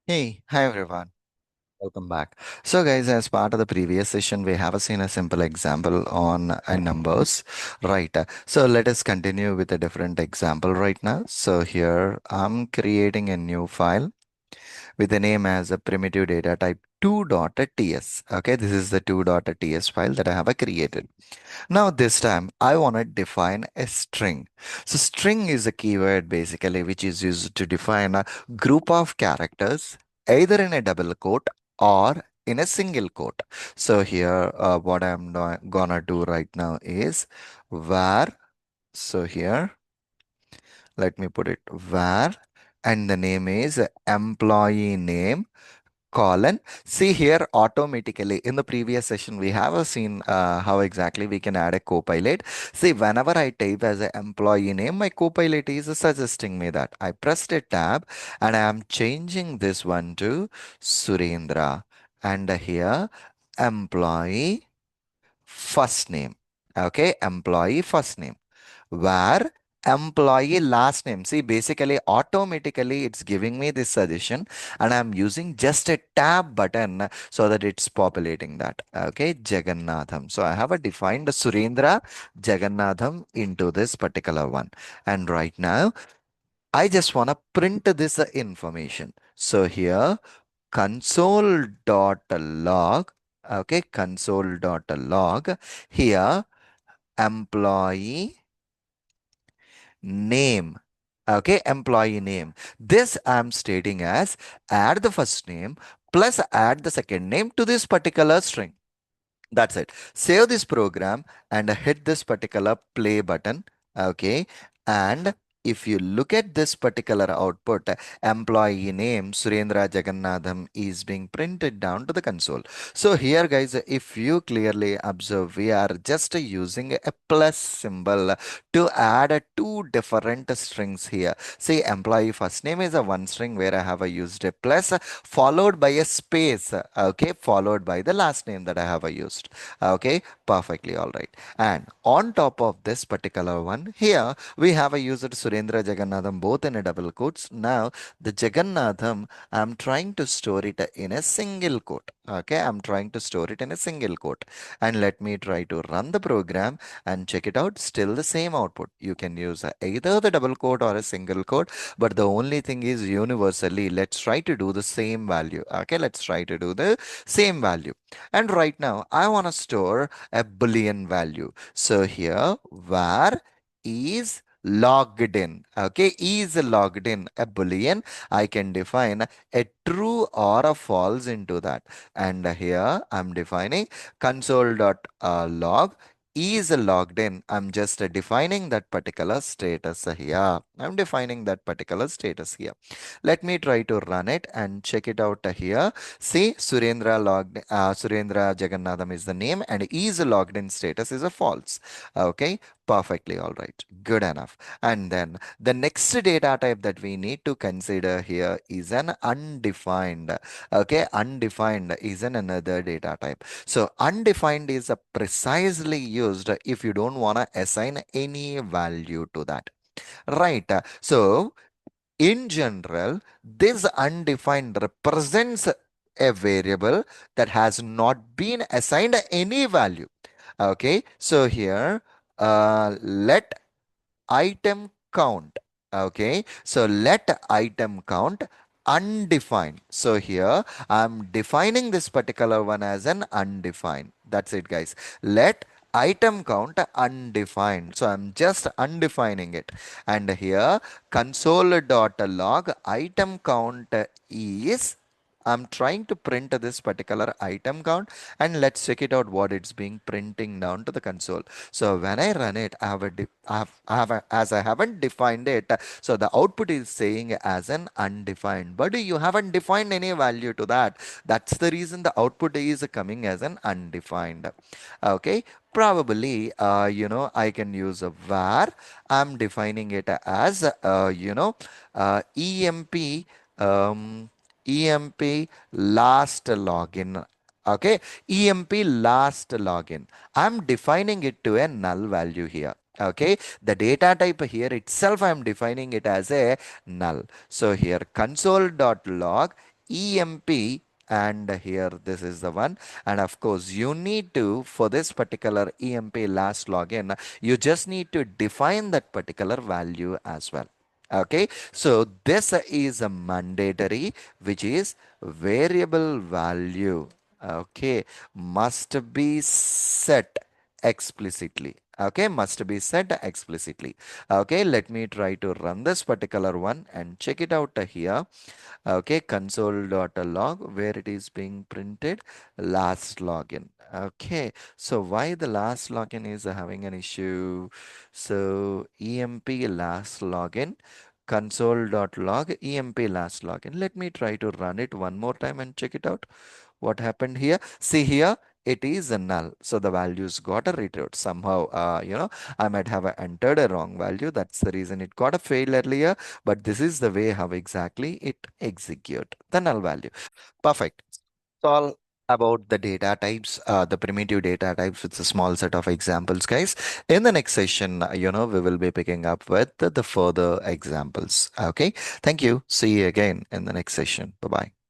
Hey, hi everyone. Welcome back. So, guys, as part of the previous session, we have seen a simple example on numbers, right? So, let us continue with a different example right now. So, here I'm creating a new file with the name as a primitive data type 2.ts. Okay, this is the 2.ts file that I have created. Now this time I want to define a string. So string is a keyword basically which is used to define a group of characters either in a double quote or in a single quote. So here what I'm gonna do right now is var. So here let me put it var and the name is employee name colon. See here automatically in the previous session we have seen how exactly we can add a copilot. See, whenever I type as an employee name, my copilot is suggesting me that. I pressed a tab and I am changing this one to Surendra. And here employee first name. Okay, employee first name where employee last name. See, basically, automatically it's giving me this suggestion, and I'm using just a tab button so that it's populating that. Okay, Jagannatham. So I have a defined Surendra Jagannatham into this particular one. And right now, I just want to print this information. So here, console.log. Okay, console.log. Here, employee name. Okay, employee name. This I'm stating as add the first name plus add the second name to this particular string. That's it. Save this program and hit this particular play button. Okay. And if you look at this particular output, employee name Surendra Jagannatham is being printed down to the console. So here, guys, if you clearly observe, we are just using a plus symbol to add two different strings here. See, employee first name is a one string where I have used a plus followed by a space. Okay, followed by the last name that I have used. Okay, perfectly all right. And on top of this particular one, here we have a user Surendra Jagannatham both in a double quotes. Now, the Jagannatham, I'm trying to store it in a single quote. Okay, I'm trying to store it in a single quote. And let me try to run the program and check it out. Still the same output. You can use either the double quote or a single quote, but the only thing is universally, let's try to do the same value. Okay, let's try to do the same value. And right now, I want to store a Boolean value. So here, var is logged in. Okay, is logged in a Boolean. I can define a true or a false into that. And here, I'm defining console.log is logged in. I'm just defining that particular status here. I'm defining that particular status here. Let me try to run it and check it out here. See, Surendra Jagannatham is the name and is logged in status is a false. Okay, perfectly all right. Good enough. And then the next data type that we need to consider here is an undefined. Okay, undefined is another data type. So undefined is precisely used if you don't want to assign any value to that. Right. So in general, this undefined represents a variable that has not been assigned any value. Okay, so here let item count. Okay, so let item count undefined. So here I'm defining this particular one as an undefined. That's it, guys. Let item count undefined. So I'm just undefining it. And here console.log item count is I'm trying to print this particular item count, and let's check it out what it's being printing down to the console. So when I run it, as I haven't defined it, so the output is saying as an undefined. But you haven't defined any value to that. That's the reason the output is coming as an undefined. Okay, probably I can use a var. I'm defining it as emp emp last login. Okay, emp last login. I'm defining it to a null value here. Okay, the data type here itself I'm defining it as a null. So here console.log emp, and here this is the one. And of course you need to, for this particular emp last login, you just need to define that particular value as well. Okay, so this is a mandatory, which is variable value. Okay, must be set explicitly. Okay, must be set explicitly. Okay, let me try to run this particular one and check it out here. Okay, console.log, where it is being printed last login. Okay, so why the last login is having an issue? So emp last login, console.log emp last login. Let me try to run it one more time and check it out. What happened here? See here, it is a null. So the values got a returned somehow. I might have entered a wrong value. That's the reason it got a fail earlier. But this is the way how exactly it execute the null value. Perfect. It's all about the data types, the primitive data types with a small set of examples, guys. In the next session, we will be picking up with the further examples. Okay. Thank you. See you again in the next session. Bye bye.